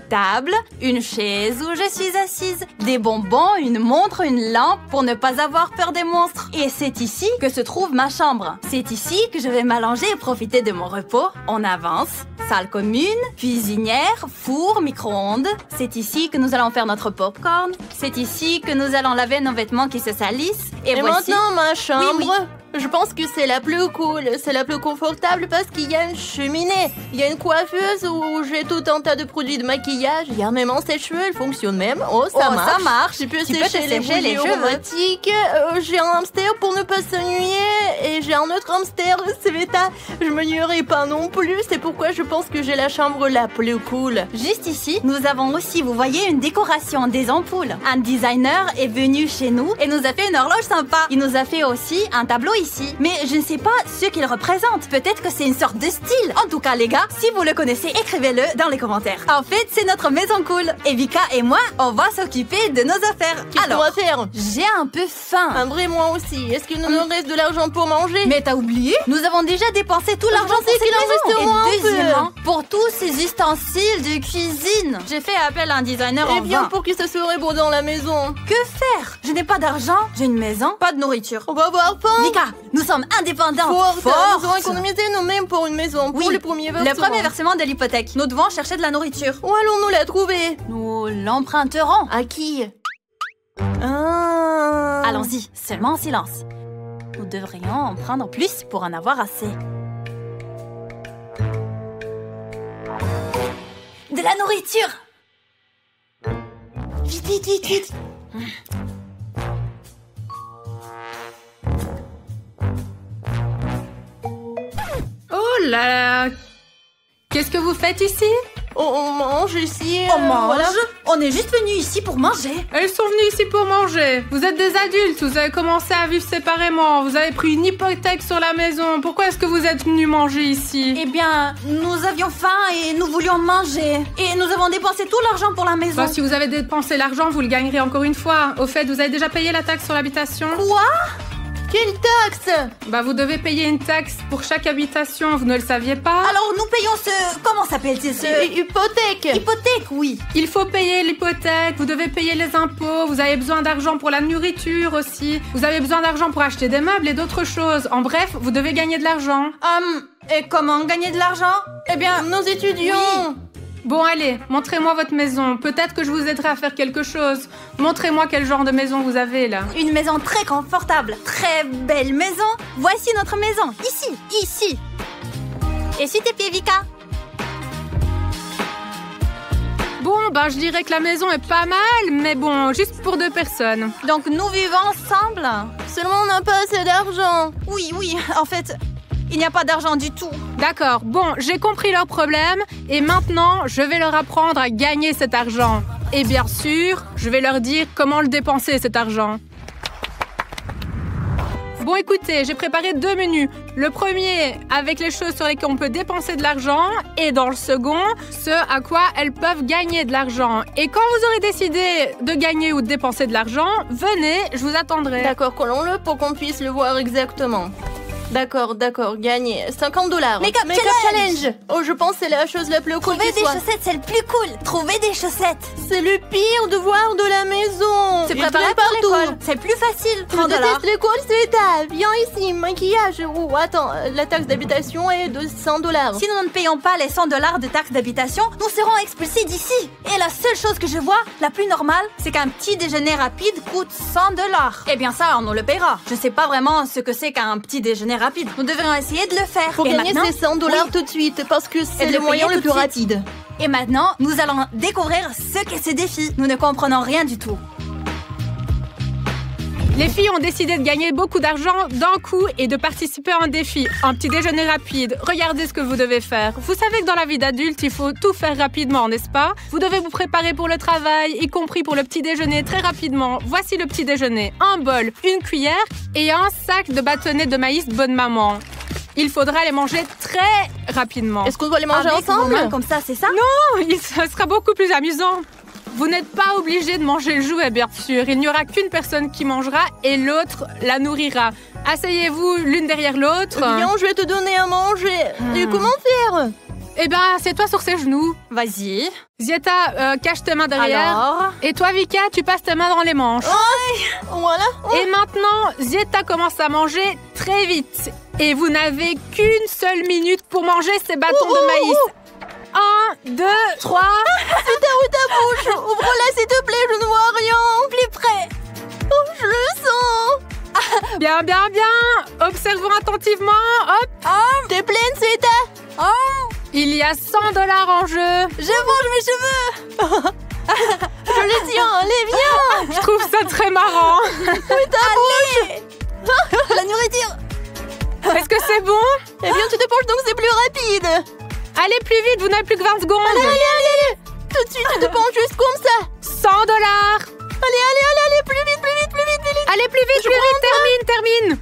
table, une chaise où je suis assise, des bonbons, une montre, une lampe pour ne pas avoir peur des monstres. Et c'est ici que se trouve ma chambre. C'est ici que je vais m'allonger et profiter de mon repos. On avance. Salle commune, cuisinière, four, micro-ondes. C'est ici que nous allons faire notre popcorn. C'est ici que nous allons laver nos vêtements qui se salissent. Et voici... maintenant, ma chambre. Oui. Je pense que c'est la plus cool, c'est la plus confortable parce qu'il y a une cheminée, il y a une coiffeuse où j'ai tout un tas de produits de maquillage, il y a même un sèche-cheveux, elle fonctionne même. Oh, ça marche. Tu peux sécher les bougies aromatiques. J'ai un hamster pour ne pas s'ennuyer et j'ai un autre hamster, Sveta. Je me nuirai pas non plus, c'est pourquoi je pense que j'ai la chambre la plus cool. Juste ici, nous avons aussi, vous voyez, une décoration, des ampoules. Un designer est venu chez nous et nous a fait une horloge sympa. Il nous a fait aussi un tableau ici. Mais je ne sais pas ce qu'il représente. Peut-être que c'est une sorte de style. En tout cas, les gars, si vous le connaissez, écrivez-le dans les commentaires. En fait, c'est notre maison cool. Et Vika et moi, on va s'occuper de nos affaires. Qu'est-ce qu'on va faire? J'ai un peu faim. Un vrai, moi aussi. Est-ce qu'il nous reste de l'argent pour manger? Mais t'as oublié? Nous avons déjà dépensé tout l'argent pour cette maison. Et deuxièmement, pour tous ces ustensiles de cuisine, j'ai fait appel à un designer en bien vain. pour que ça serait beau dans la maison. Que faire? Je n'ai pas d'argent, j'ai une maison, pas de nourriture. On va avoir faim. Vika, nous sommes indépendants. Nous avons économisé nous-mêmes pour une maison, pour le premier versement. Le premier versement de l'hypothèque. Nous devons chercher de la nourriture. Où allons-nous la trouver? Nous l'emprunterons. À qui? Allons-y, seulement en silence. Nous devrions en prendre plus pour en avoir assez. De la nourriture! Vite, vite, vite, vite! Oh là là! Qu'est-ce que vous faites ici? On mange ici. On mange? Voilà. On est juste venus ici pour manger. Elles sont venues ici pour manger. Vous êtes des adultes, vous avez commencé à vivre séparément. Vous avez pris une hypothèque sur la maison. Pourquoi est-ce que vous êtes venus manger ici? Eh bien, nous avions faim et nous voulions manger. Et nous avons dépensé tout l'argent pour la maison. Bah, si vous avez dépensé l'argent, vous le gagnerez encore une fois. Au fait, vous avez déjà payé la taxe sur l'habitation? Quoi? Quelle taxe? Bah, vous devez payer une taxe pour chaque habitation, vous ne le saviez pas? Alors, nous payons ce... Comment s'appelle-t-il ce... Hypothèque. Hypothèque, oui. Il faut payer l'hypothèque, vous devez payer les impôts, vous avez besoin d'argent pour la nourriture aussi. Vous avez besoin d'argent pour acheter des meubles et d'autres choses. En bref, vous devez gagner de l'argent. Et comment gagner de l'argent? Eh bien, nous étudions. Oui. Bon, allez, montrez-moi votre maison. Peut-être que je vous aiderai à faire quelque chose. Montrez-moi quel genre de maison vous avez, là. Une maison très confortable, très belle maison. Voici notre maison, ici. Essuie tes pieds, Vika. Bon, bah, je dirais que la maison est pas mal, mais bon, juste pour 2 personnes. Donc, nous vivons ensemble? Seulement, on n'a pas assez d'argent. Oui, en fait, il n'y a pas d'argent du tout. D'accord, bon, j'ai compris leur problème, et maintenant, je vais leur apprendre à gagner cet argent. Et bien sûr, je vais leur dire comment le dépenser, cet argent. Bon, écoutez, j'ai préparé 2 menus. Le premier, avec les choses sur lesquelles on peut dépenser de l'argent. Et dans le second, ce à quoi elles peuvent gagner de l'argent. Et quand vous aurez décidé de gagner ou de dépenser de l'argent, venez, je vous attendrai. D'accord, collons-le pour qu'on puisse le voir exactement. D'accord, gagné. $50. Make-up challenge. Oh, je pense que c'est la chose la plus cool Trouver qui des soit. chaussettes, c'est le plus cool. Trouver des chaussettes. C'est le pire devoir de la maison. Se Il préparer pleut pour partout. l'école. C'est plus facile. Je $30. déteste l'école, Sveta. Viens ici, maquillage. Oh, attends, la taxe d'habitation est de $100. Si nous ne payons pas les $100 de taxe d'habitation, nous serons expulsés d'ici. Et la seule chose que je vois, la plus normale, c'est qu'un petit déjeuner rapide coûte $100. Eh bien ça, on nous le paiera. Je sais pas vraiment ce que c'est qu'un petit déjeuner rapide. Nous devrions essayer de le faire. Pour gagner ces $100 tout de suite, parce que c'est le moyen le plus rapide. Et maintenant, nous allons découvrir ce qu'est ce défi. Nous ne comprenons rien du tout. Les filles ont décidé de gagner beaucoup d'argent d'un coup et de participer à un défi, un petit déjeuner rapide. Regardez ce que vous devez faire. Vous savez que dans la vie d'adulte, il faut tout faire rapidement, n'est-ce pas? Vous devez vous préparer pour le travail, y compris pour le petit déjeuner très rapidement. Voici le petit déjeuner. Un bol, une cuillère et un sac de bâtonnets de maïs Bonne Maman. Il faudra les manger très rapidement. Est-ce qu'on doit les manger Avec ensemble? vos mains comme ça, c'est ça? Non, ça sera beaucoup plus amusant. Vous n'êtes pas obligé de manger le jouet, bien sûr. Il n'y aura qu'une personne qui mangera et l'autre la nourrira. Asseyez-vous l'une derrière l'autre. Viens, je vais te donner à manger. Et comment faire? Eh ben, assieds-toi sur ses genoux. Vas-y. Zieta, cache tes mains derrière. Alors? Et toi, Vika, tu passes tes mains dans les manches. Voilà. Et maintenant, Zieta commence à manger très vite. Et vous n'avez qu'une seule minute pour manger ces bâtons de maïs. 1, 2, 3. Zieta, où ta bouche? Ouvre-la, s'il te plaît, je ne vois rien. Plus près. Oh, je le sens. Bien, bien, bien. Observons attentivement. Hop. T'es pleine, Zieta? Il y a 100 $ en jeu. Je mange mes cheveux. Je les tiens, allez, viens. Je trouve ça très marrant. Allez. La nourriture. Est-ce que c'est bon? Eh bien, tu te penches donc c'est plus rapide. Allez plus vite, vous n'avez plus que 20 secondes. Allez. Tout de suite, tu te penches juste comme ça. 100 $. Allez, plus vite. Allez plus vite, termine.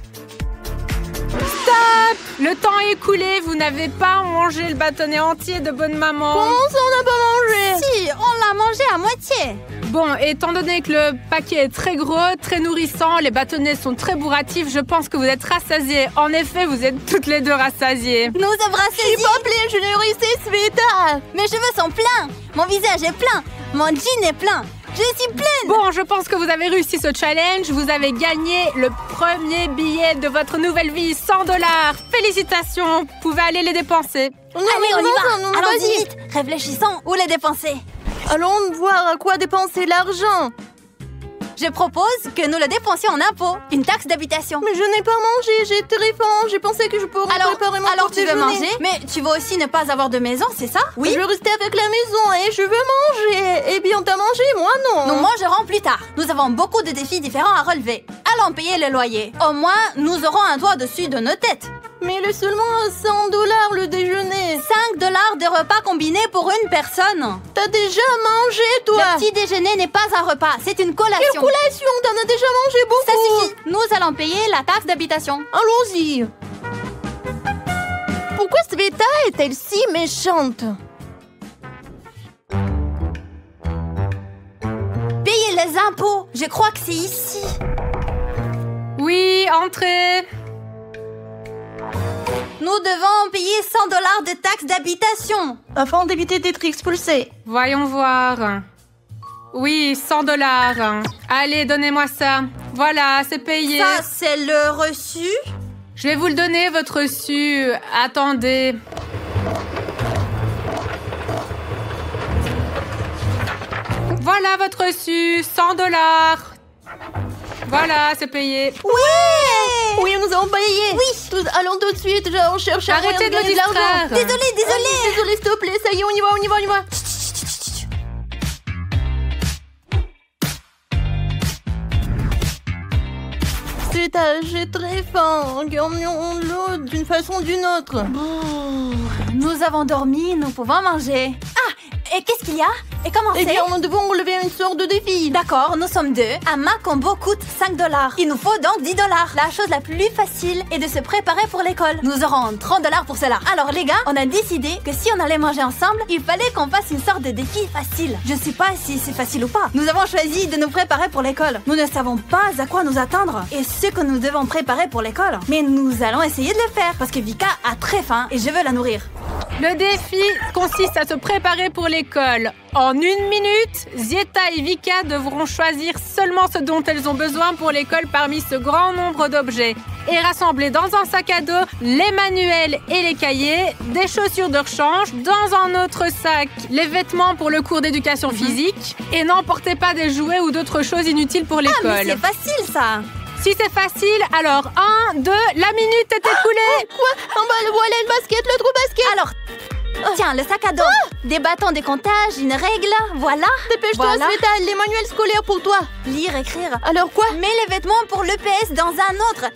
Stop. Le temps est écoulé, vous n'avez pas mangé le bâtonnet entier de bonne maman. Comment ça, on n'a pas mangé? Si, on l'a mangé à moitié. Bon, étant donné que le paquet est très gros, très nourrissant, les bâtonnets sont très bourratifs, je pense que vous êtes rassasiés. En effet, vous êtes toutes les deux rassasiées. Nous sommes Je suis rassasiés. pas pleine, je nourrissais Sveta. Mes cheveux sont pleins. Mon visage est plein. Mon jean est plein. Je suis pleine. Bon, je pense que vous avez réussi ce challenge. Vous avez gagné le premier billet de votre nouvelle vie, 100 $. Félicitations, vous pouvez aller les dépenser. Allez, on y va. non, Allons-y vas-y. vite. Réfléchissons où les dépenser. Allons voir à quoi dépenser l'argent. Je propose que nous le dépensions en impôts. Une taxe d'habitation. Mais je n'ai pas mangé, j'ai très faim. J'ai pensé que je pourrais préparer mon Alors tu veux petit-déjeuner. manger, mais tu veux aussi ne pas avoir de maison, c'est ça? Oui. Je veux rester avec la maison et je veux manger. Eh bien, t'as mangé, moi non. Nous mangerons plus tard. Nous avons beaucoup de défis différents à relever. Allons payer le loyer. Au moins, nous aurons un toit au-dessus de nos têtes. Mais il est seulement à 100 $ le déjeuner. 5 $ de repas combinés pour une personne. T'as déjà mangé, toi. Le petit déjeuner n'est pas un repas, c'est une collation. Quelle collation? T'en as déjà mangé beaucoup. Ça suffit. Nous allons payer la taxe d'habitation. Allons-y. Pourquoi Sveta est-elle si méchante? Payer les impôts. Je crois que c'est ici. Oui, entrez. Nous devons payer 100 $ de taxe d'habitation. Afin d'éviter d'être expulsés. Voyons voir. Oui, 100 $. Allez, donnez-moi ça. Voilà, c'est payé. Ça, c'est le reçu. Je vais vous le donner, votre reçu. Attendez. Voilà votre reçu, 100 $. Voilà, c'est payé. Oui, nous avons payé. Oui. Allons tout de suite, on cherche à Arrêtez de me gagner l'argent. distraire. Désolée. Désolé, s'il te plaît, ça y est, on y va. Sveta, j'ai très faim. Gagnons-le d'une façon ou d'une autre. Nous avons dormi, nous pouvons manger. Ah, et qu'est-ce qu'il y a? Et comment Eh c'est? bien, nous devons relever une sorte de défi. D'accord, nous sommes deux. Un Mac combo coûte 5 $. Il nous faut donc 10 $. La chose la plus facile est de se préparer pour l'école. Nous aurons 30 $ pour cela. Alors les gars, on a décidé que si on allait manger ensemble, il fallait qu'on fasse une sorte de défi facile. Je ne sais pas si c'est facile ou pas. Nous avons choisi de nous préparer pour l'école. Nous ne savons pas à quoi nous attendre et ce que nous devons préparer pour l'école. Mais nous allons essayer de le faire parce que Vika a très faim et je veux la nourrir. Le défi consiste à se préparer pour l'école. En 1 minute, Zieta et Vika devront choisir seulement ce dont elles ont besoin pour l'école parmi ce grand nombre d'objets et rassembler dans un sac à dos les manuels et les cahiers, des chaussures de rechange, dans un autre sac les vêtements pour le cours d'éducation physique et n'emportez pas des jouets ou d'autres choses inutiles pour l'école. Ah, mais c'est facile ça. Si c'est facile, alors 1, 2, la minute est écoulée. Quoi? En bas, voilà le basket, le trou basket. Alors, tiens, le sac à dos, des bâtons de comptage, une règle, voilà. Dépêche-toi, Voilà. Sveta, les manuels scolaires pour toi. Lire, écrire. Alors quoi? Mets les vêtements pour l'EPS dans un autre.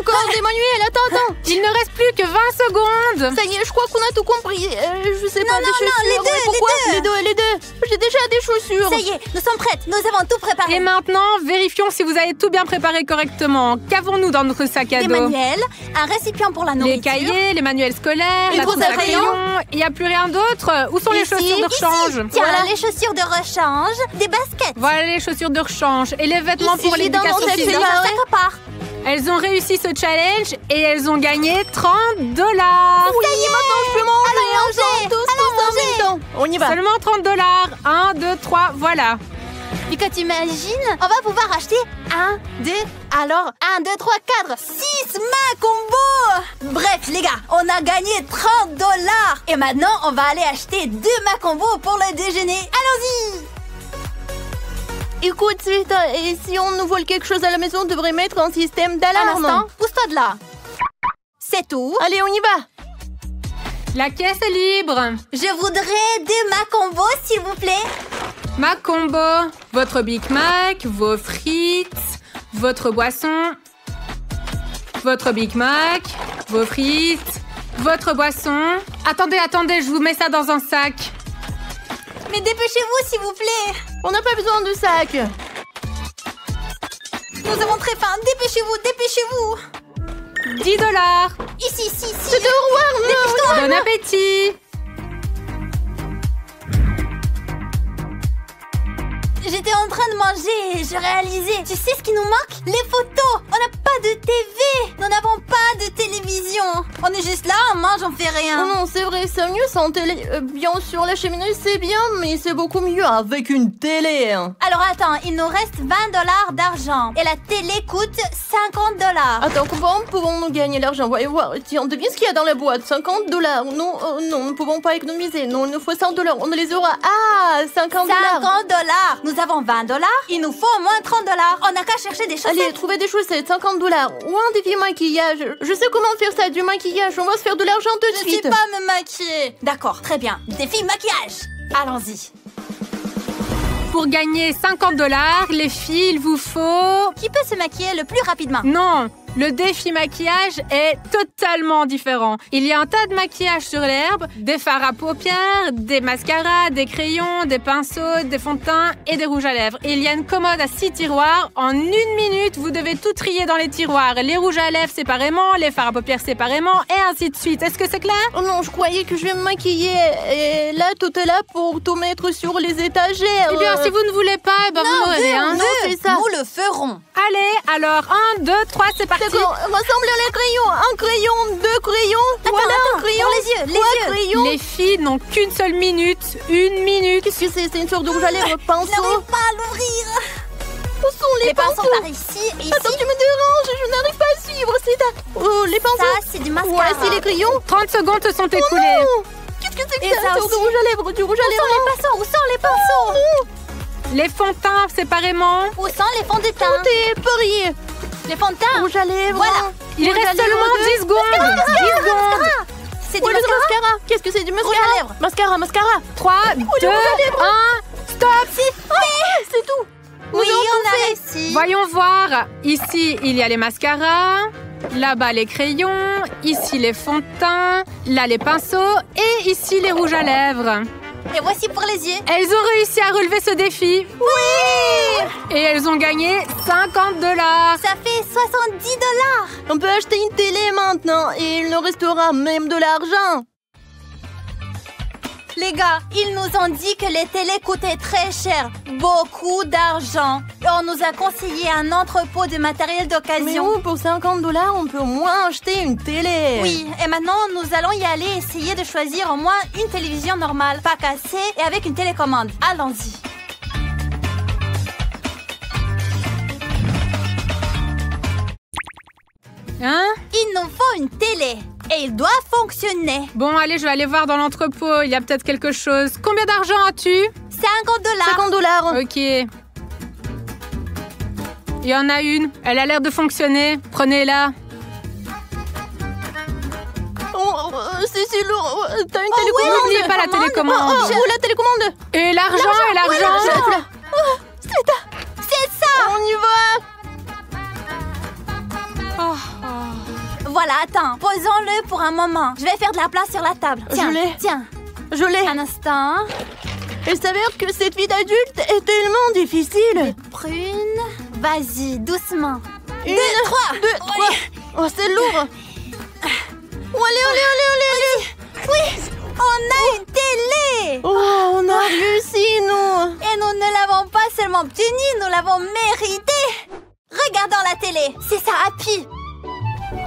encore des manuels, attends. Il ne reste plus que 20 secondes. Ça y est, je crois qu'on a tout compris. Je sais pas, des chaussures. Non, les deux. Les deux. J'ai déjà des chaussures. Ça y est, nous sommes prêtes. Nous avons tout préparé. Et maintenant, vérifions si vous avez tout bien préparé correctement. Qu'avons-nous dans notre sac à Des dos? manuels, un récipient pour la nourriture. Les cahiers, les manuels scolaires, la trousse à crayon. Il n'y a plus rien d'autre. Où sont les chaussures de rechange? Tiens, les chaussures de rechange, des baskets. Voilà les chaussures de rechange. Et les vêtements pour l'éducation physique. Elles ont réussi ce challenge et elles ont gagné 30 $. Oui, maintenant je peux manger. Allons manger. On y va. Seulement 30 $. 1, 2, 3, voilà. Et quand tu imagines, on va pouvoir acheter 1, 2, alors 1, 2, 3, 4, 6 mains combo. Bref, les gars, on a gagné 30 $. Et maintenant, on va aller acheter 2 mains combo pour le déjeuner. Allons-y. Écoute, et si on nous vole quelque chose à la maison, on devrait mettre un système Un d'alarme. instant, pousse-toi de là. C'est tout. Allez, on y va. La caisse est libre. Je voudrais 2 mains combo, s'il vous plaît. Mac combo, votre Big Mac, vos frites, votre boisson, votre Big Mac, vos frites, votre boisson. Attendez, je vous mets ça dans un sac. Mais dépêchez-vous, s'il vous plaît. On n'a pas besoin de sac. Nous avons très faim. Dépêchez-vous. 10 $. Ici. C'est de roi, Dépêche-toi. Bon appétit. J'étais en train de manger et je réalisais. Tu sais ce qui nous manque? Les photos. On n'a pas de TV. Nous n'avons pas de télévision. On est juste là, on mange, on fait rien. Oh non, c'est vrai, c'est mieux sans télé. Bien sûr, la cheminée, c'est bien, mais c'est beaucoup mieux avec une télé. Alors attends, il nous reste 20 $ d'argent. Et la télé coûte 50 $. Attends, comment pouvons-nous gagner l'argent? Voyez voir. Tiens, devine ce qu'il y a dans la boîte. 50 $. Non, nous ne pouvons pas économiser. Non, il nous faut 100 $. On les aura. Ah, 50 $. 50 $. Nous avons 20 $. Il nous faut au moins 30 $. On n'a qu'à chercher des chaussettes. Allez, trouver des chaussettes, 50 $. Ou un défi maquillage. Je sais comment faire ça, du maquillage. On va se faire de l'argent tout de Je suite. sais pas me maquiller. D'accord, très bien. Défi maquillage. Allons-y. Pour gagner 50 $, les filles, il vous faut... Qui peut se maquiller le plus rapidement? Non, le défi maquillage est totalement différent. Il y a un tas de maquillage sur l'herbe, des fards à paupières, des mascaras, des crayons, des pinceaux, des fonds de teint et des rouges à lèvres. Et il y a une commode à 6 tiroirs. En 1 minute, vous devez tout trier dans les tiroirs. Les rouges à lèvres séparément, les fards à paupières séparément et ainsi de suite. Est-ce que c'est clair? Oh non, je croyais que je vais me maquiller. Et là, tout est là pour tout mettre sur les étagères. Eh bien, si vous ne voulez pas, ben vous n'aurez rien. Non, c'est ça. Nous le ferons. Allez, alors 1, 2, 3, c'est parti. D'accord, rassemble les crayons. Un crayon, 2 crayons. Voilà un crayon. Pour les yeux, crayons. Les filles n'ont qu'une seule minute. 1 minute. Qu'est-ce que c'est? C'est une sorte de rouge à lèvres, Je pinceau. n'arrive pas à l'ouvrir. Où sont les pinceaux? par ici et ici. Attends, tu me déranges, je n'arrive pas à suivre. Oh, les pinceaux. Ça, c'est du mascara. Voici les crayons. 30 secondes se sont écoulées. Oh, qu'est-ce que c'est que Et ça? ça Une sorte de aussi. rouge à lèvres, du rouge à lèvres. Où sont les pinceaux? Les fonds de teint séparément. Où sont les fonds de teint? Tout est parié. Les fonds de teint. Rouge à lèvres. Voilà. Il Rouge à reste lèvres seulement deux. 10 secondes. 10 secondes. C'est du Où est le mascara. mascara? Qu'est-ce que c'est du mascara? à lèvres. Mascara. 3, 2, 1, stop. C'est tout. Oui, Nous avons on tout a fait. réussi. Voyons voir. Ici, il y a les mascaras. Là-bas, les crayons. Ici, les fonds de teint. Là, les pinceaux. Et ici, les rouges à lèvres. Et voici pour les yeux. Elles ont réussi à relever ce défi. Oui. Et elles ont gagné 50 $. Ça fait 70 $. On peut acheter une télé maintenant et il nous restera même de l'argent. Les gars, ils nous ont dit que les télés coûtaient très cher, beaucoup d'argent. Et on nous a conseillé un entrepôt de matériel Mais d'occasion. où, pour 50 $, on peut au moins acheter une télé. Oui, et maintenant nous allons y aller essayer de choisir au moins une télévision normale, pas cassée et avec une télécommande. Allons-y. Hein? Il nous faut une télé et il doit fonctionner. Bon, allez, je vais aller voir dans l'entrepôt. Il y a peut-être quelque chose. Combien d'argent as-tu? 50 $. 50 $. Ok. Il y en a une. Elle a l'air de fonctionner. Prenez-la. Oh, c'est lourd. T'as une Oh, télécommande? ouais, N'oubliez pas la télécommande. Oh, la télécommande. Et l'argent. C'est ça. On y va. Oh, oh. Voilà, attends, posons-le pour un moment. Je vais faire de la place sur la table. Tiens, tiens. Je l'ai. Un instant. Il s'avère que cette vie d'adulte est tellement difficile. Des prunes. Vas-y, doucement. 1, 2, 3. Oh, c'est lourd. Oh, allez. Oui, on a une télé. Oh, on a réussi, nous. Et nous ne l'avons pas seulement obtenue, nous l'avons méritée. Regardons la télé. C'est ça, Happy.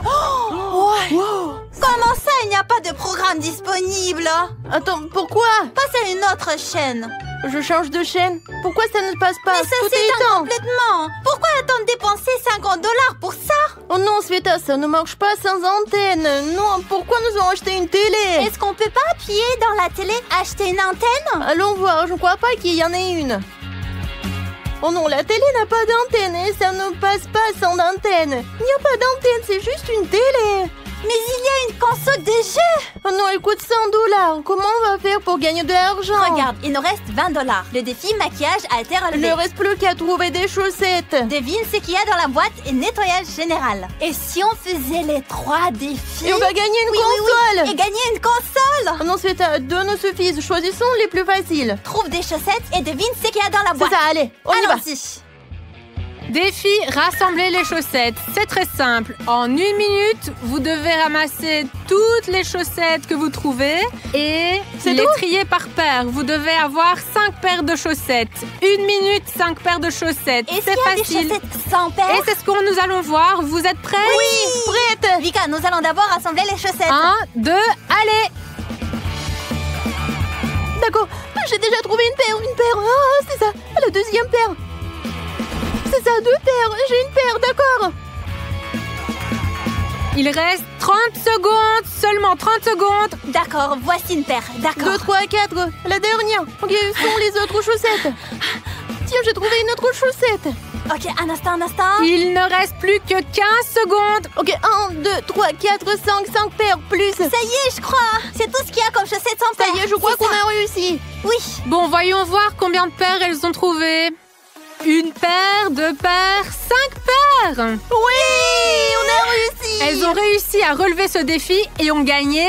Oh, ouais. Wow. Comment ça, il n'y a pas de programme disponible? Attends, pourquoi? Passe à une autre chaîne. Je change de chaîne. Pourquoi ça ne passe pas? Mais ça s'éteint complètement. Pourquoi attendre dépenser $50 pour ça? Oh non, Sveta, ça ne marche pas sans antenne. Non, pourquoi nous avons acheté une télé? Est-ce qu'on peut pas appuyer dans la télé, acheter une antenne? Allons voir, je ne crois pas qu'il y en ait une. Oh non, la télé n'a pas d'antenne et ça ne passe pas sans antenne. Il n'y a pas d'antenne, c'est juste une télé. Mais il y a une console de jeu. Oh non, elle coûte $100. Comment on va faire pour gagner de l'argent? Regarde, il nous reste $20. Le défi maquillage a été relevé. Il ne reste plus qu'à trouver des chaussettes. Devine ce qu'il y a dans la boîte et nettoyage général. Et si on faisait les 3 défis? Et on va gagner une console. Oui. Et gagner une console. Oh non, Sveta, 2 nous suffisent. Choisissons les plus faciles. Trouve des chaussettes et devine ce qu'il y a dans la boîte. C'est ça, allez, on y va. Allons-y. Défi, rassembler les chaussettes. C'est très simple. En 1 minute, vous devez ramasser toutes les chaussettes que vous trouvez et les trier par paire. Vous devez avoir 5 paires de chaussettes. 1 minute, 5 paires de chaussettes. C'est facile. Des chaussettes sans paires? Et c'est ce que nous allons voir. Vous êtes prêts? Oui, prête. Vika, nous allons d'abord rassembler les chaussettes. 1, 2, allez. D'accord, j'ai déjà trouvé une paire. Ah, c'est ça, la deuxième paire. C'est ça, 2 paires. J'ai une paire, d'accord. Il reste 30 secondes, seulement 30 secondes. D'accord, voici une paire, d'accord. 2, 3, 4, la dernière. Ok, où sont les autres chaussettes? Tiens, j'ai trouvé une autre chaussette. Ok, un instant. Il ne reste plus que 15 secondes. Ok, 1, 2, 3, 4, 5 paires plus. Ça y est, je crois. C'est tout ce qu'il y a comme chaussettes sans paires. Ça y est, je crois qu'on a réussi. Oui. Bon, voyons voir combien de paires elles ont trouvé. 1 paire, 2 paires, 5 paires. Oui, on a réussi. Elles ont réussi à relever ce défi et ont gagné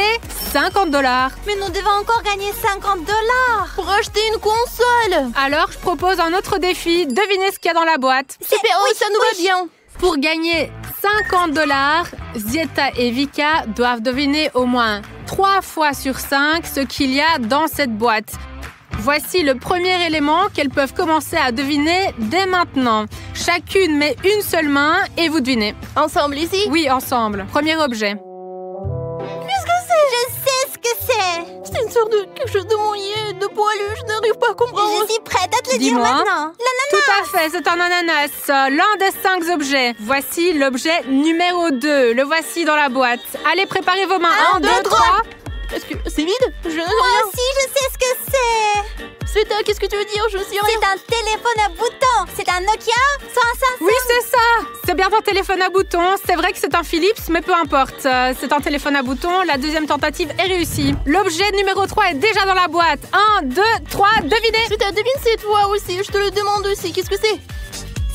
$50. Mais nous devons encore gagner $50 pour acheter une console. Alors, je propose un autre défi. Devinez ce qu'il y a dans la boîte. Super, oui, ça nous va bien. Pour gagner $50, Zieta et Vika doivent deviner au moins 3 fois sur 5 ce qu'il y a dans cette boîte. Voici le premier élément qu'elles peuvent commencer à deviner dès maintenant. Chacune met une seule main et vous devinez. Ensemble ici? Oui, ensemble. Premier objet. Qu'est-ce que c'est? Je sais ce que c'est. C'est une sorte de quelque chose de mouillé, de poilu. Je n'arrive pas à comprendre. Je suis prête à te le dire maintenant. L'ananas. Tout à fait, c'est un ananas. L'un des 5 objets. Voici l'objet numéro 2. Le voici dans la boîte. Allez, préparez vos mains. 1, 2, 3. Est-ce que c'est vide? Je ne sais rien. Moi aussi, je sais ce que c'est. Sveta, qu'est-ce que tu veux dire? Je sais rien. C'est un téléphone à boutons. C'est un Nokia, soit un Samsung. Oui, c'est ça. C'est bien un téléphone à boutons. C'est vrai que c'est un Philips, mais peu importe. C'est un téléphone à boutons. La deuxième tentative est réussie. L'objet numéro 3 est déjà dans la boîte. 1, 2, 3, devinez. Sveta, devine cette fois aussi. Je te le demande aussi. Qu'est-ce que c'est?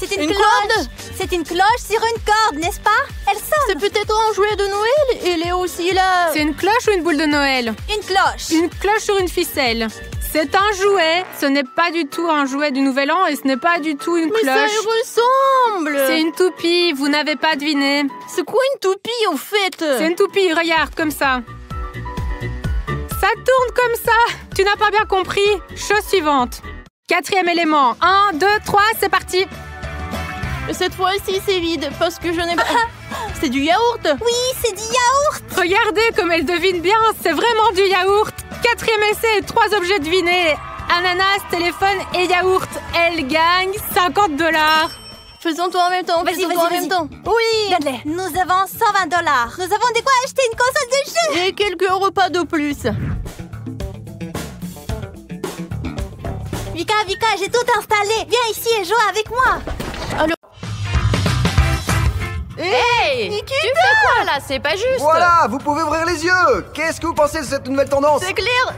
C'est une cloche. C'est une cloche sur une corde, n'est-ce pas? Elle sonne. C'est peut-être un jouet de Noël. Elle est aussi là. C'est une cloche ou une boule de Noël? Une cloche. Une cloche sur une ficelle. C'est un jouet. Ce n'est pas du tout un jouet du Nouvel An et ce n'est pas du tout une cloche. Mais ça y ressemble. C'est une toupie. Vous n'avez pas deviné. C'est quoi une toupie en fait? C'est une toupie. Regarde, comme ça. Ça tourne comme ça. Tu n'as pas bien compris. Chose suivante. 4e élément. 1, 2, 3, c'est parti. Cette fois-ci, c'est vide parce que je n'ai pas... C'est du yaourt. Oui, c'est du yaourt. Regardez comme elle devine bien. C'est vraiment du yaourt. 4e essai et 3 objets devinés. Ananas, téléphone et yaourt. Elle gagne $50. Faisons tout en même temps. Vas-y. En même temps. Oui. Donne-les. Nous avons $120. Nous avons de quoi acheter une console de jeu. Et quelques repas de plus. Vika, j'ai tout installé. Viens ici et joue avec moi. Alors... Hey, Nikita, tu fais quoi là? C'est pas juste. Voilà, vous pouvez ouvrir les yeux. Qu'est-ce que vous pensez de cette nouvelle tendance? C'est clair.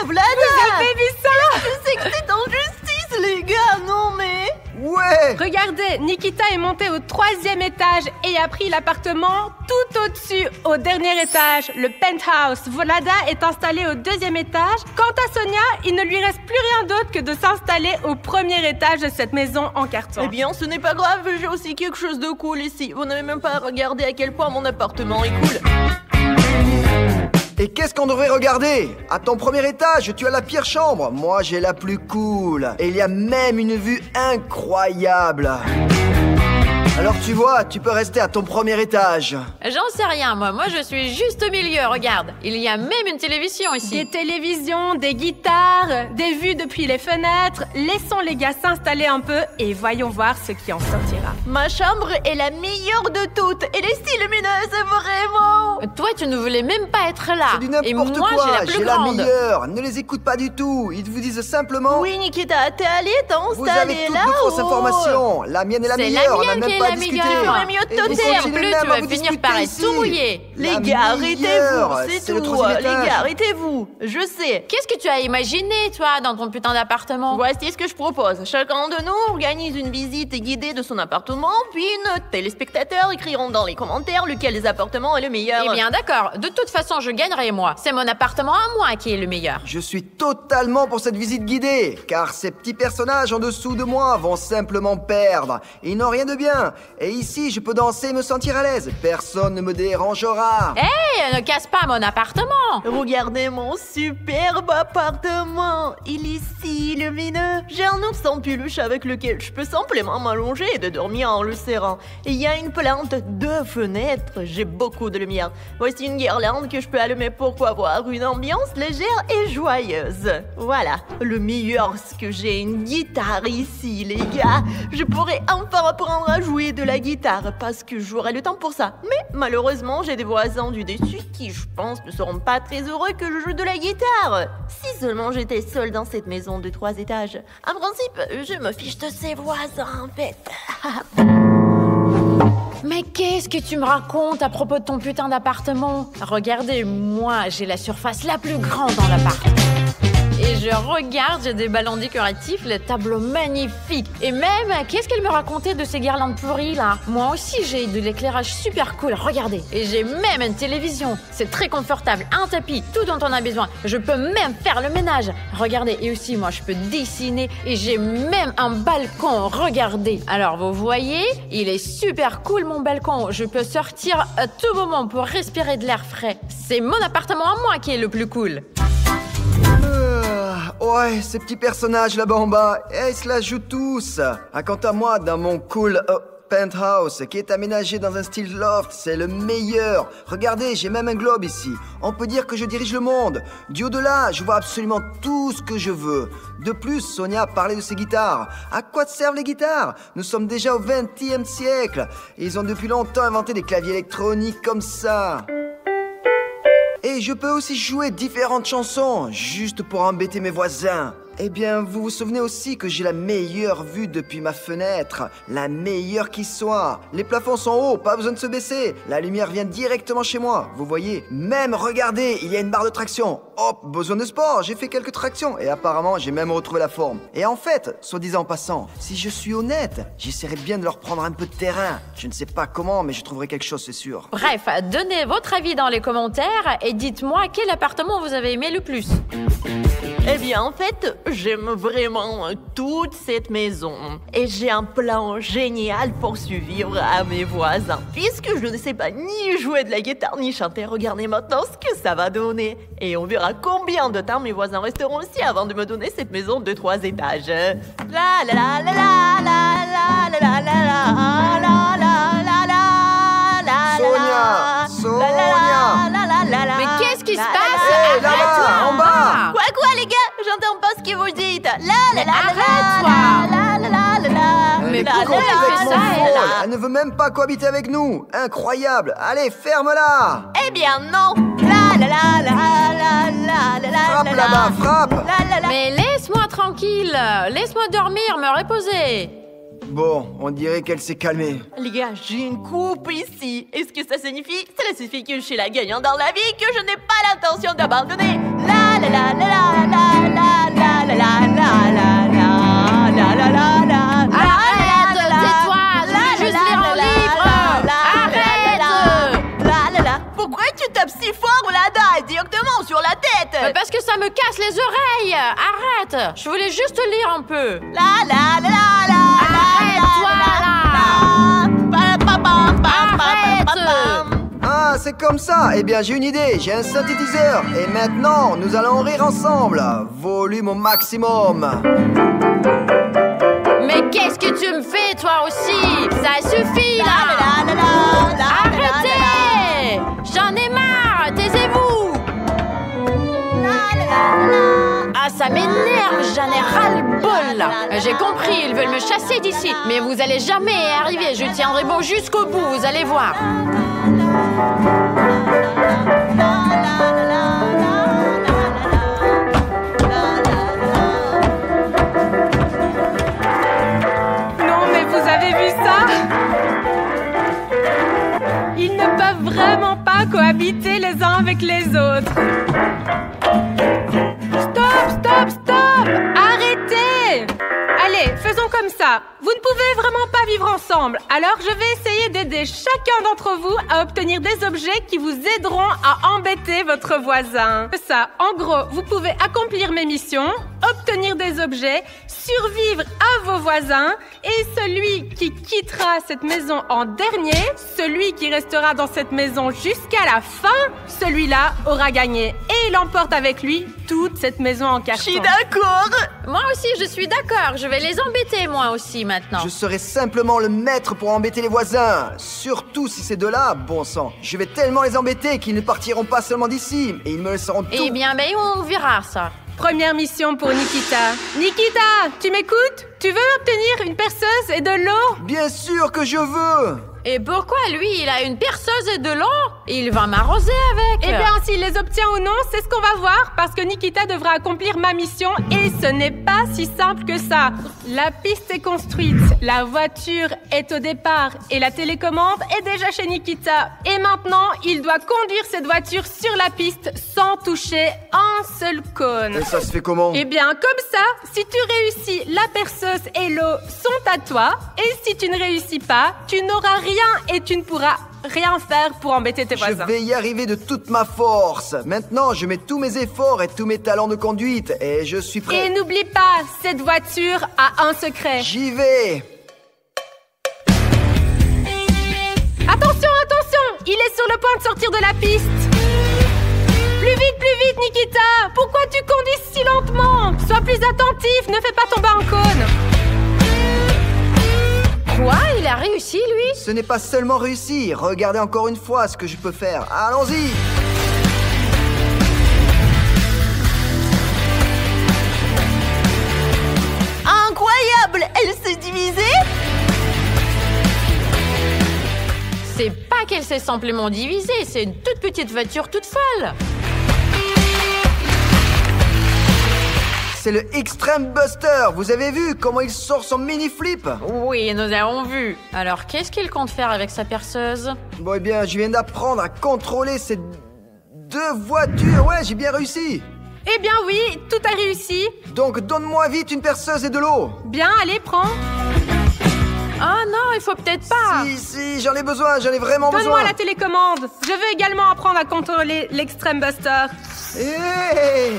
Vlada. Vous avez vu ça? Je sais que c'est en justice, les gars. Non mais... Ouais! Regardez, Nikita est montée au 3e étage et a pris l'appartement tout au-dessus, au dernier étage, le penthouse. Volada est installée au 2e étage. Quant à Sonia, il ne lui reste plus rien d'autre que de s'installer au 1er étage de cette maison en carton. Eh bien, ce n'est pas grave, j'ai aussi quelque chose de cool ici. Vous n'avez même pas regardé à quel point mon appartement est cool. Et qu'est-ce qu'on devrait regarder? À ton 1er étage, tu as la pire chambre. Moi, j'ai la plus cool. Et il y a même une vue incroyable. Alors tu vois, tu peux rester à ton 1er étage. J'en sais rien, moi je suis juste au milieu, regarde. Il y a même une télévision ici. Des télévisions, des guitares, des vues depuis les fenêtres. Laissons les gars s'installer un peu et voyons voir ce qui en sortira. Ma chambre est la meilleure de toutes. Elle est si lumineuse, vraiment. Toi, tu ne voulais même pas être là. C'est du n'importe Et moi, quoi, j'ai la plus grande. meilleure. Ne les écoute pas du tout. Ils vous disent simplement... Oui, Nikita, t'es allé Vous avez t'installer toutes là de fausses informations. La mienne est la C'est la meilleure. On n'a mienne même qui est pas la discuté. meilleure. Tu aurais mieux Et te vous taire. En continuez plus, même tu à vas vous finir disputer par être ici. tout mouillé. La Les gars, arrêtez-vous, meilleure, c'est le tout. 3e Les étage. gars, arrêtez-vous. Je sais. Qu'est-ce que tu as imaginé, toi, dans ton putain d'appartement? Voici ce que je propose. Chacun de nous organise une visite guidée de son appartement, puis nos téléspectateurs écriront dans les commentaires lequel des appartements est le meilleur. Eh bien, d'accord. De toute façon, je gagnerai, moi. C'est mon appartement à moi qui est le meilleur. Je suis totalement pour cette visite guidée, car ces petits personnages en dessous de moi vont simplement perdre. Ils n'ont rien de bien. Et ici, je peux danser et me sentir à l'aise. Personne ne me dérangera. Hé, ne casse pas mon appartement. Regardez mon superbe appartement. Il est si lumineux. J'ai un ours en peluche avec lequel je peux simplement m'allonger et de dormir en le serrant. Et il y a une plante, 2 fenêtres. J'ai beaucoup de lumière. Voici une guirlande que je peux allumer pour avoir une ambiance légère et joyeuse. Voilà, le meilleur, c'est que j'ai une guitare ici, les gars. Je pourrais enfin apprendre à jouer de la guitare parce que j'aurai le temps pour ça. Mais malheureusement, j'ai des voisins du dessus qui, je pense, ne seront pas très heureux que je joue de la guitare. Si seulement j'étais seule dans cette maison de 3 étages. En principe, je me fiche de ces voisins, en fait. Mais qu'est-ce que tu me racontes à propos de ton putain d'appartement? Regardez, moi, j'ai la surface la plus grande dans l'appart. Et je regarde, j'ai des ballons décoratifs, les tableaux magnifiques. Et même, qu'est-ce qu'elle me racontait de ces guirlandes pourries, là? Moi aussi, j'ai de l'éclairage super cool, regardez. Et j'ai même une télévision. C'est très confortable, un tapis, tout dont on a besoin. Je peux même faire le ménage. Regardez, et aussi, moi, je peux dessiner. Et j'ai même un balcon, regardez. Alors, vous voyez, il est super cool, mon balcon. Je peux sortir à tout moment pour respirer de l'air frais. C'est mon appartement à moi qui est le plus cool. Ouais, ces petits personnages là-bas en bas, ils se la jouent tous. Ah, quant à moi, dans mon cool penthouse qui est aménagé dans un style loft, c'est le meilleur. Regardez, j'ai même un globe ici. On peut dire que je dirige le monde. Du haut de là, je vois absolument tout ce que je veux. De plus, Sonia parlait de ses guitares. À quoi servent les guitares? Nous sommes déjà au XXe siècle. Ils ont depuis longtemps inventé des claviers électroniques comme ça. Et je peux aussi jouer différentes chansons, juste pour embêter mes voisins. Eh bien, vous vous souvenez aussi que j'ai la meilleure vue depuis ma fenêtre. La meilleure qui soit. Les plafonds sont hauts, pas besoin de se baisser. La lumière vient directement chez moi, vous voyez. Même, regardez, il y a une barre de traction. Hop, besoin de sport, j'ai fait quelques tractions. Et apparemment, j'ai même retrouvé la forme. Et en fait, soit disant en passant, si je suis honnête, j'essaierai bien de leur prendre un peu de terrain. Je ne sais pas comment, mais je trouverai quelque chose, c'est sûr. Bref, donnez votre avis dans les commentaires et dites-moi quel appartement vous avez aimé le plus. Eh bien, en fait, j'aime vraiment toute cette maison. Et j'ai un plan génial pour survivre à mes voisins. Puisque je ne sais pas ni jouer de la guitare ni chanter, regardez maintenant ce que ça va donner. Et on verra combien de temps mes voisins resteront ici avant de me donner cette maison de 3 étages. La la la la la la la la la la la la la la. Sonia, Sonia. Mais qu'est-ce qui se passe? Hé, là-bas, en bas. Quoi les gars? J'entends pas ce que vous dites. Arrête-toi. Mais pourquoi elle fait ça, elle, là? Elle ne veut même pas cohabiter avec nous. Incroyable. Allez, ferme-la. Eh bien non. La la la la la la la. Frappe là-bas, frappe. Mais laisse-moi tranquille. Laisse-moi dormir, me reposer. Bon, on dirait qu'elle s'est calmée. Les gars, j'ai une coupe ici. Et ce que ça signifie? Cela signifie que je suis la gagnante dans la vie, que je n'ai pas l'intention d'abandonner. La la la la la la la la la la la la la la la la. tape si fort, Vlada, directement sur la tête. Parce que ça me casse les oreilles. Arrête. Je voulais juste lire un peu. La la la la la. Arrête-toi là. Ah, c'est comme ça. Eh bien, j'ai une idée. J'ai un synthétiseur. Et maintenant, nous allons rire ensemble. Volume au maximum. Mais qu'est-ce que tu me fais, toi aussi? Ça suffit, là. Arrêtez. J'en ai marre. Taisez-vous. Ah, ça m'énerve. J'en ai ras-le-bol, là. J'ai compris. Ils veulent me chasser d'ici. Mais vous allez jamais y arriver. Je tiendrai bon jusqu'au bout. Vous allez voir. Non, mais vous avez vu ça? Ils ne peuvent vraiment pas cohabiter les uns avec les autres. Stop! Arrêtez! Allez, faisons comme ça. Vous ne pouvez vraiment pas vivre ensemble. Alors, je vais essayer d'aider chacun d'entre vous à obtenir des objets qui vous aideront à embêter votre voisin. Ça, en gros, vous pouvez accomplir mes missions, obtenir des objets, survivre à vos voisins, et celui qui quittera cette maison en dernier, celui qui restera dans cette maison jusqu'à la fin, celui-là aura gagné. Et il emporte avec lui toute cette maison en carton. Je suis d'accord. Moi aussi, je suis d'accord. Je vais les embêter, moi aussi, maintenant. Je serai simplement le maître pour embêter les voisins. Surtout si ces deux-là, bon sang. Je vais tellement les embêter qu'ils ne partiront pas seulement d'ici. Et ils me laisseront tout. Eh bien, on verra ça. Première mission pour Nikita. Nikita, tu m'écoutes? Tu veux obtenir une perceuse et de l'eau? Bien sûr que je veux. Et pourquoi lui, il a une perceuse et de l'eau? Il va m'arroser avec. Eh bien, s'il les obtient ou non, c'est ce qu'on va voir, parce que Nikita devra accomplir ma mission, et ce n'est pas si simple que ça. La piste est construite, la voiture est au départ, et la télécommande est déjà chez Nikita. Et maintenant, il doit conduire cette voiture sur la piste sans toucher un seul cône. Et ça se fait comment? Eh bien, comme ça, si tu réussis, la perceuse et l'eau sont à toi, et si tu ne réussis pas, tu n'auras rien et tu ne pourras rien faire pour embêter tes voisins. Je vais y arriver de toute ma force. Maintenant, je mets tous mes efforts et tous mes talents de conduite et je suis prêt. Et n'oublie pas, cette voiture a un secret. J'y vais. Attention, il est sur le point de sortir de la piste. Plus vite, Nikita. Pourquoi tu conduis si lentement? Sois plus attentif, ne fais pas tomber un cône. Quoi? Il a réussi, lui? Ce n'est pas seulement réussi. Regardez encore une fois ce que je peux faire. Allons-y. Incroyable! Elle s'est divisée? C'est pas qu'elle s'est simplement divisée, c'est une toute petite voiture toute folle. C'est le Extreme Buster. Vous avez vu comment il sort son mini-flip? Oui, nous avons vu. Alors, qu'est-ce qu'il compte faire avec sa perceuse? Bon, eh bien, je viens d'apprendre à contrôler ces deux voitures. Ouais, j'ai bien réussi. Eh bien oui, tout a réussi. Donc, donne-moi vite une perceuse et de l'eau. Bien, allez, prends. Ah non, il faut peut-être pas. Si, j'en ai besoin, j'en ai vraiment besoin. Donne-moi la télécommande. Je veux également apprendre à contrôler l'Extreme Buster. Hey!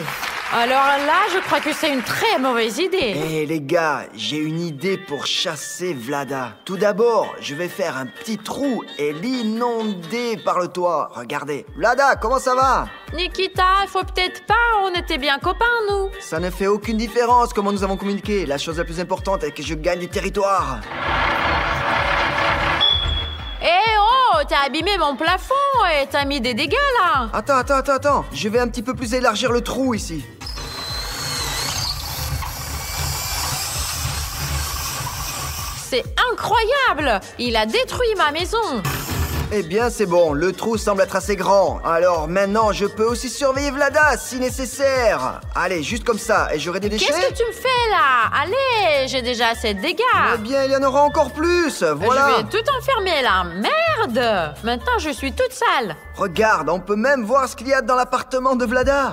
Alors là, je crois que c'est une très mauvaise idée. Hé les gars, j'ai une idée pour chasser Vlada. Tout d'abord, je vais faire un petit trou et l'inonder par le toit. Regardez. Vlada, comment ça va? Nikita, il faut peut-être pas, on était bien copains, nous. Ça ne fait aucune différence comment nous avons communiqué. La chose la plus importante est que je gagne du territoire. Eh oh, t'as abîmé mon plafond et t'as mis des dégâts, là. Attends. Je vais un petit peu plus élargir le trou ici. C'est incroyable! Il a détruit ma maison! Eh bien, c'est bon, le trou semble être assez grand. Alors maintenant, je peux aussi surveiller Vlada si nécessaire. Allez, juste comme ça, et j'aurai des déchets. Qu'est-ce que tu me fais là? Allez, j'ai déjà assez de dégâts. Eh bien, il y en aura encore plus, voilà. Je vais tout enfermer là, merde! Maintenant, je suis toute sale. Regarde, on peut même voir ce qu'il y a dans l'appartement de Vlada.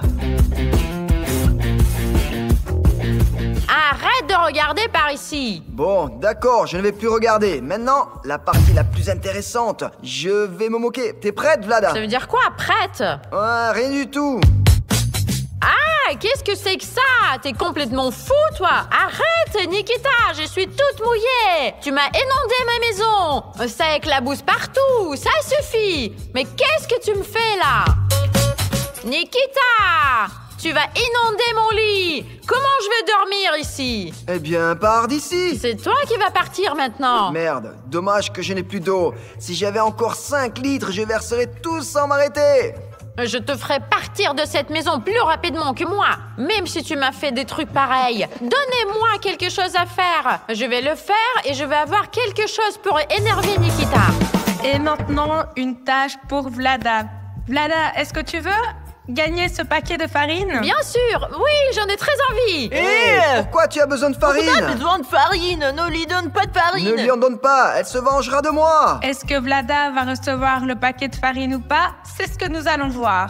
Arrête de regarder par ici. Bon, d'accord, je ne vais plus regarder. Maintenant, la partie la plus intéressante. Je vais me moquer. T'es prête, Vlada? Ça veut dire quoi, prête? Ouais, rien du tout. Ah, qu'est-ce que c'est que ça? T'es complètement fou, toi! Arrête, Nikita, je suis toute mouillée! Tu m'as inondé ma maison! Ça éclabousse partout, ça suffit! Mais qu'est-ce que tu me fais, là? Nikita! Tu vas inonder mon lit! Comment je vais dormir ici? Eh bien, pars d'ici. C'est toi qui vas partir maintenant! Merde, dommage que je n'ai plus d'eau. Si j'avais encore 5 litres, je verserais tout sans m'arrêter. Je te ferai partir de cette maison plus rapidement que moi, même si tu m'as fait des trucs pareils. Donnez-moi quelque chose à faire. Je vais le faire et je vais avoir quelque chose pour énerver Nikita. Et maintenant, une tâche pour Vlada. Vlada, est-ce que tu veux gagner ce paquet de farine? Bien sûr, oui, j'en ai très envie. Pourquoi tu as besoin de On farine? a besoin de farine, ne lui donne pas de farine. Ne lui en donne pas, elle se vengera de moi. Est-ce que Vlada va recevoir le paquet de farine ou pas? C'est ce que nous allons voir.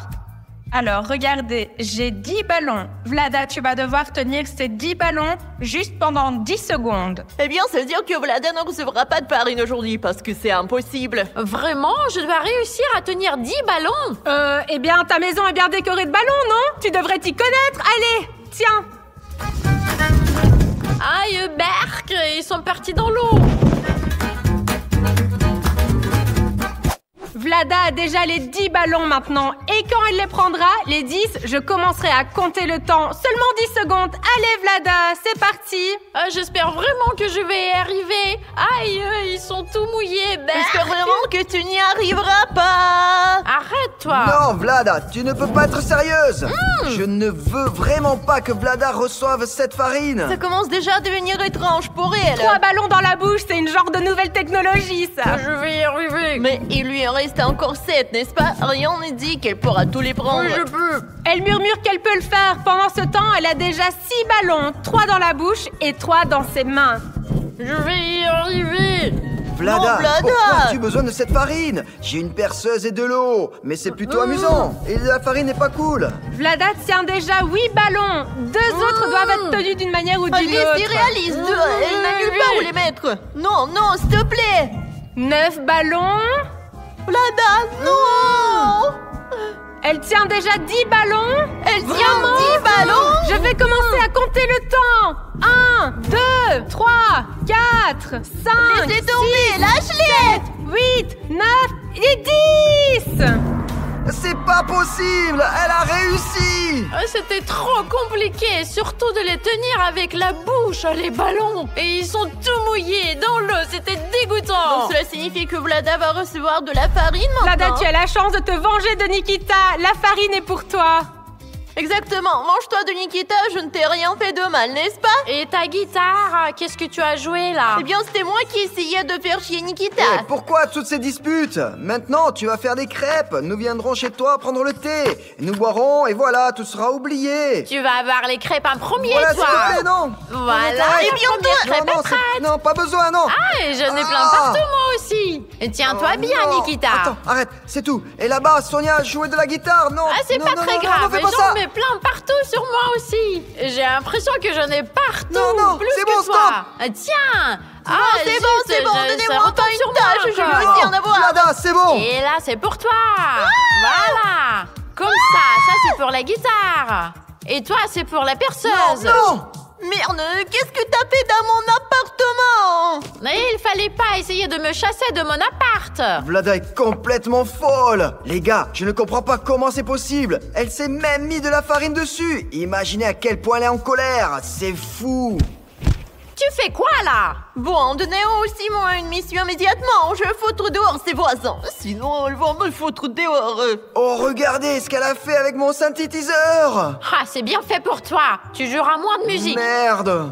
Alors, regardez, j'ai 10 ballons. Vlada, tu vas devoir tenir ces 10 ballons juste pendant 10 secondes. Eh bien, ça veut dire que Vlada ne recevra pas de farine aujourd'hui parce que c'est impossible. Vraiment, je dois réussir à tenir 10 ballons? Eh bien, ta maison est bien décorée de ballons, non? Tu devrais t'y connaître. Allez, tiens. Aïe, Berk, ils sont partis dans l'eau. Vlada a déjà les 10 ballons maintenant. Et quand elle les prendra, les 10, je commencerai à compter le temps. Seulement 10 secondes. Allez, Vlada, c'est parti. J'espère vraiment que je vais y arriver. Aïe, ils sont tout mouillés, Berk. J'espère vraiment que tu n'y arriveras pas. Arrête-toi. Non, Vlada, tu ne peux pas être sérieuse. Je ne veux vraiment pas que Vlada reçoive cette farine. Ça commence déjà à devenir étrange pour elle. 3 ballons dans la bouche, c'est une genre de nouvelle technologie, ça. Je vais y arriver. Mais il lui en reste encore 7, n'est-ce pas? Rien ne dit qu'elle pourra tous les prendre. Oui, je peux. Elle murmure qu'elle peut le faire. Pendant ce temps, elle a déjà 6 ballons, 3 dans la bouche et 3 dans ses mains. Je vais y arriver. Vlada, Non, Vlada. pourquoi as-tu besoin de cette farine? J'ai une perceuse et de l'eau, mais c'est plutôt amusant. Et la farine n'est pas cool. Vlada tient déjà 8 ballons. 2 autres doivent être tenus d'une manière ou d'une Allez, autre. c'est réaliste. Elle n'a nulle part où les mettre. Non, non, s'il te plaît. 9 ballons. Vlada, non. Elle tient déjà 10 ballons. Elle tient 10 ballons. Je vais commencer à compter le temps. 1, 2, 3, 4, 5, Laisse-les tomber, lâche-les. 8, 9 et 10. C'est pas possible. Elle a réussi. C'était trop compliqué, surtout de les tenir avec la bouche, les ballons. Et ils sont tout mouillés dans l'eau, c'était dégoûtant. Donc cela signifie que Vlada va recevoir de la farine maintenant. Vlada, tu as la chance de te venger de Nikita. La farine est pour toi. Exactement, mange-toi de Nikita, je ne t'ai rien fait de mal, n'est-ce pas? Et ta guitare, qu'est-ce que tu as joué là? Eh bien, c'était moi qui essayais de faire chier Nikita. Et pourquoi toutes ces disputes? Maintenant, tu vas faire des crêpes. Nous viendrons chez toi prendre le thé. Nous boirons et voilà, tout sera oublié. Tu vas avoir les crêpes en premier, Voilà, s'il toi. te plaît, non. Voilà, Arrête. et bien deux crêpes non, prêtes. non, pas besoin, non. Ah, et j'en ai plein partout moi aussi. Et tiens-toi Oh, bien, non. Nikita. Attends, arrête, c'est tout. Et là-bas, Sonia jouait de la guitare, non. Ah, c'est non, pas non, très non, grave, non, fais pas j'en ça. mets plein partout sur moi aussi. J'ai l'impression que j'en ai partout, Non, plus c'est que bon, toi. stop. Ah, tiens. Ah, c'est bon, donnez-moi pas une tâche, tâche, je veux aussi en avoir. Vlada, c'est bon. Et là, c'est pour toi. Voilà. Comme ça c'est pour la guitare. Et toi, c'est pour la perceuse. Non. Merde, qu'est-ce que t'as fait dans mon appartement? Mais il fallait pas essayer de me chasser de mon appart. Vlada est complètement folle. Les gars, je ne comprends pas comment c'est possible. Elle s'est même mis de la farine dessus. Imaginez à quel point elle est en colère. C'est fou. Tu fais quoi là? Bon, donnez-moi aussi moi une mission immédiatement. Je vais foutre dehors ses voisins. Sinon, elles vont me foutre dehors. Oh, regardez ce qu'elle a fait avec mon synthétiseur. Ah, c'est bien fait pour toi. Tu joueras moins de musique. Merde.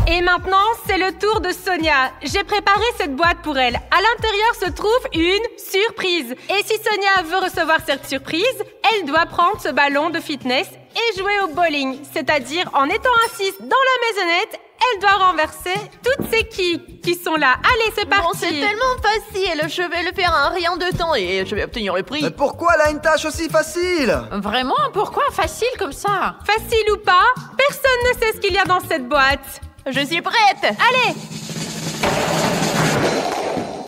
Et maintenant, c'est le tour de Sonia. J'ai préparé cette boîte pour elle. À l'intérieur se trouve une surprise. Et si Sonia veut recevoir cette surprise, elle doit prendre ce ballon de fitness et jouer au bowling. C'est-à-dire, en étant assise dans la maisonnette, elle doit renverser toutes ces quilles qui sont là. Allez, c'est parti. Bon, c'est tellement facile. Je vais le faire en rien de temps et je vais obtenir le prix. Mais pourquoi elle a une tâche aussi facile? Vraiment? Pourquoi facile comme ça? Facile ou pas, personne ne sait ce qu'il y a dans cette boîte. Je suis prête. Allez!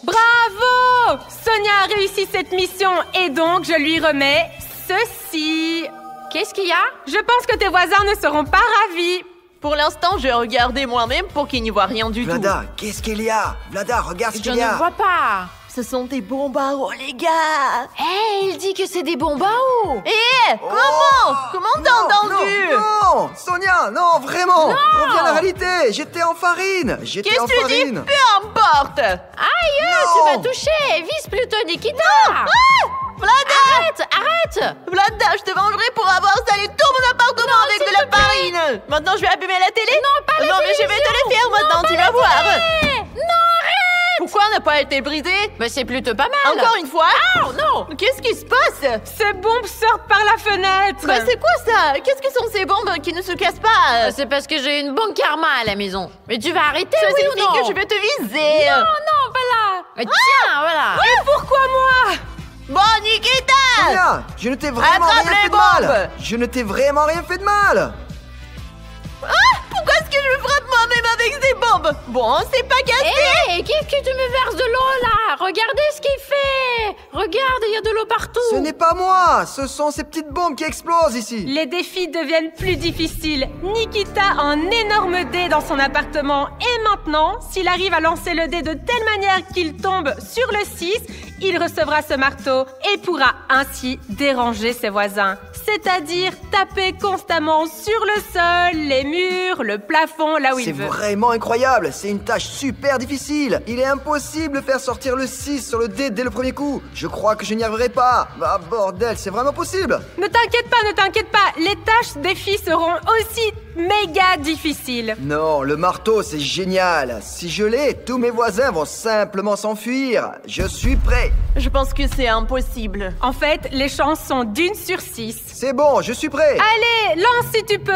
Bravo! Sonia a réussi cette mission et donc je lui remets ceci. Qu'est-ce qu'il y a? Je pense que tes voisins ne seront pas ravis. Pour l'instant, je vais regarder moi-même pour qu'ils n'y voient rien du tout. Vlada, qu'est-ce qu'il y a? Vlada, regarde ce Je qu'il y a. ne vois pas. Ce sont des bombes à eau, les gars. Hé, il dit que c'est des bombes à eau. Comment t'as entendu? Non, Sonia, non, vraiment. Reviens à la réalité. J'étais en farine. Qu'est-ce que tu dis? Peu importe. Aïe, Non. tu m'as touché. Vise plutôt Nikita. Vlada! Arrête. Vlada, je te vengerai pour avoir salé tout mon appartement avec de la farine. Maintenant, je vais abîmer la télé? Non, pas la Non, mais je vais te le faire maintenant, tu vas voir. Pourquoi on n'a pas été brisé? Bah, c'est plutôt pas mal. Encore une fois? Oh non. Qu'est-ce qui se passe? Ces bombes sortent par la fenêtre. Bah, c'est quoi ça? Qu'est-ce que sont ces bombes qui ne se cassent pas? C'est parce que j'ai une bonne karma à la maison. Mais tu vas arrêter, Ça oui ou signifie non? que je vais te viser. Non, voilà. Mais tiens, voilà. Et pourquoi moi? Bon, Nikita! Sonia, je ne t'ai vraiment Attrape rien les fait de mal. bombes. Je ne t'ai vraiment rien fait de mal. Pourquoi est-ce que je me frappe moi-même avec ces bombes? Bon, c'est pas cassé. Hé, qu'est-ce que tu me verses de l'eau là? Regardez ce qu'il fait. Regarde, il y a de l'eau partout. Ce n'est pas moi. Ce sont ces petites bombes qui explosent ici. Les défis deviennent plus difficiles. Nikita a un énorme dé dans son appartement. Et maintenant, s'il arrive à lancer le dé de telle manière qu'il tombe sur le 6, il recevra ce marteau et pourra ainsi déranger ses voisins. C'est-à-dire taper constamment sur le sol, les murs, le plafond, là où C'est il veut. vraiment incroyable. C'est une tâche super difficile. Il est impossible de faire sortir le 6 sur le dé dès le premier coup. Je crois que je n'y arriverai pas. Ah bordel, c'est vraiment possible. Ne t'inquiète pas. Les tâches défis seront aussi méga difficiles. Non, le marteau, c'est génial. Si je l'ai, tous mes voisins vont simplement s'enfuir. Je suis prêt. Je pense que c'est impossible. En fait, les chances sont d'1 sur 6. C'est bon, je suis prêt. Allez, lance si tu peux.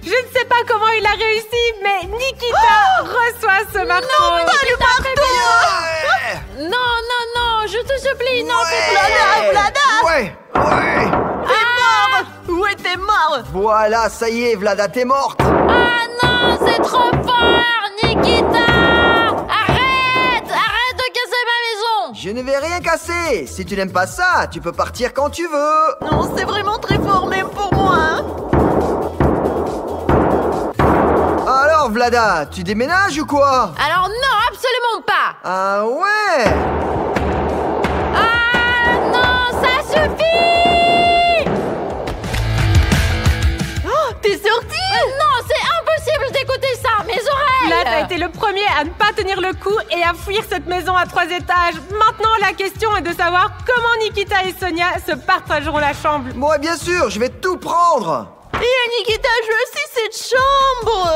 Je ne sais pas comment il a réussi, mais Nikita reçoit ce marteau. Non, pas le marteau! Ouais. Non, je te supplie, non, Ouais. Ouais. Où était mort? Voilà, ça y est, Vlada, t'es morte. Ah non, c'est trop fort, Nikita. Arrête de casser ma maison. Je ne vais rien casser. Si tu n'aimes pas ça, tu peux partir quand tu veux. Non, c'est vraiment très fort même pour moi. Hein? Alors, Vlada, tu déménages ou quoi? Alors non, absolument pas. Ah ouais. Ah non, ça suffit. Oh, t'es sorti? Non, c'est impossible d'écouter ça, mes oreilles. Vlad a été le premier à ne pas tenir le coup et à fuir cette maison à 3 étages. Maintenant, la question est de savoir comment Nikita et Sonia se partageront la chambre. Moi, bien sûr, je vais tout prendre. Et Nikita, je veux aussi cette chambre.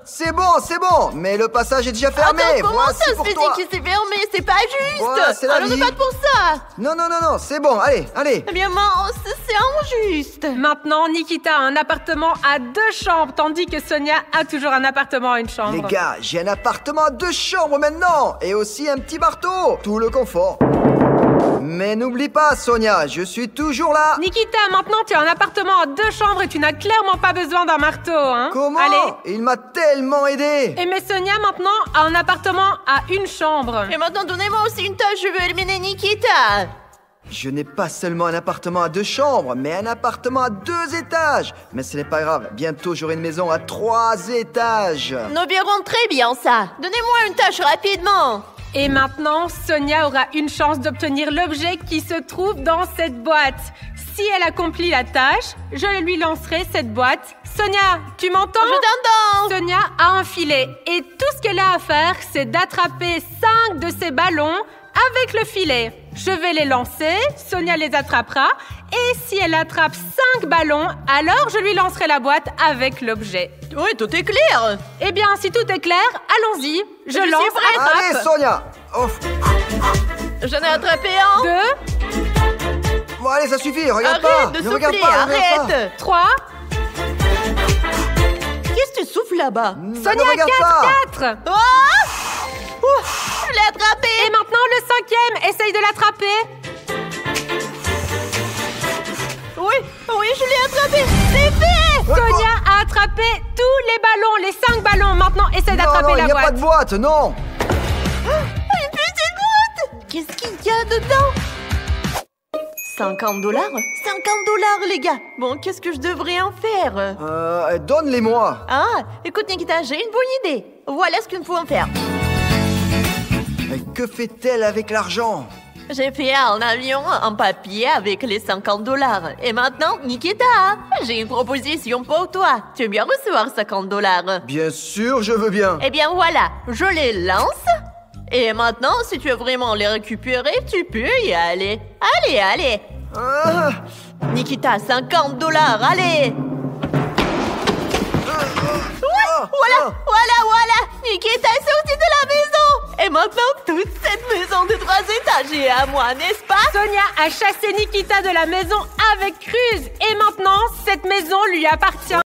C'est bon, mais le passage est déjà fermé. Attends, comment Voici ça se pour fait toi. que c'est fermé? C'est pas juste. Voilà, c'est la Alors ne vie. pas pour ça. Non, c'est bon, allez. Eh bien, mince, c'est injuste. Maintenant, Nikita a un appartement à 2 chambres, tandis que Sonia a toujours un appartement à 1 chambre. Les gars, j'ai un appartement à 2 chambres maintenant. Et aussi un petit marteau. Tout le confort. Mais n'oublie pas, Sonia, je suis toujours là. Nikita, maintenant tu as un appartement à 2 chambres et tu n'as clairement pas besoin d'un marteau, hein? Comment? Allez. Il m'a tellement aidé. Et mais Sonia, maintenant, a un appartement à 1 chambre. Et maintenant, donnez-moi aussi une tâche, je veux éliminer Nikita. Je n'ai pas seulement un appartement à 2 chambres, mais un appartement à 2 étages. Mais ce n'est pas grave, bientôt j'aurai une maison à 3 étages. Nous verrons très bien ça. Donnez-moi une tâche rapidement. Et maintenant, Sonia aura une chance d'obtenir l'objet qui se trouve dans cette boîte. Si elle accomplit la tâche, je lui lancerai cette boîte. Sonia, tu m'entends? Je t'entends. Sonia a un filet et tout ce qu'elle a à faire, c'est d'attraper 5 de ces ballons avec le filet. Je vais les lancer, Sonia les attrapera et si elle attrape 5 ballons, alors je lui lancerai la boîte avec l'objet. Oui, tout est clair. Eh bien, si tout est clair, allons-y. Je lance, suis prête. attrape. Allez, Sonia. Ouf. J'en ai attrapé un. 2, Bon, allez, ça suffit, regarde pas. Arrête de Ne regarde souffler, pas, ne regarde pas. arrête. 3, Qu'est-ce que tu souffles là-bas? Sonia, ne regarde pas. 4. Oh, je l'ai attrapé. Et maintenant, le 5e, essaye de l'attraper. Oui, je l'ai attrapé. C'est fait. Sonia a attrapé tous les ballons, les 5 ballons. Maintenant, essaye d'attraper la boîte. Non, il n'y a pas de boîte, non. Une petite boîte. Qu'est-ce qu'il y a dedans? 50 $? 50 $, les gars. Bon, qu'est-ce que je devrais en faire? Donne-les-moi. Ah, écoute Nikita, j'ai une bonne idée. Voilà ce que nous pouvons faire. Mais que fait-elle avec l'argent? J'ai fait un avion en papier avec les 50 $. Et maintenant, Nikita, j'ai une proposition pour toi. Tu veux bien recevoir 50 $? Bien sûr, je veux bien. Eh bien voilà, je les lance. Et maintenant, si tu veux vraiment les récupérer, tu peux y aller. Allez. Ah, Nikita, 50 $, allez. Voilà. Nikita est sortie de la maison. Et maintenant, toute cette maison de 3 étages est à moi, n'est-ce pas? Sonia a chassé Nikita de la maison avec ruse. Et maintenant, cette maison lui appartient.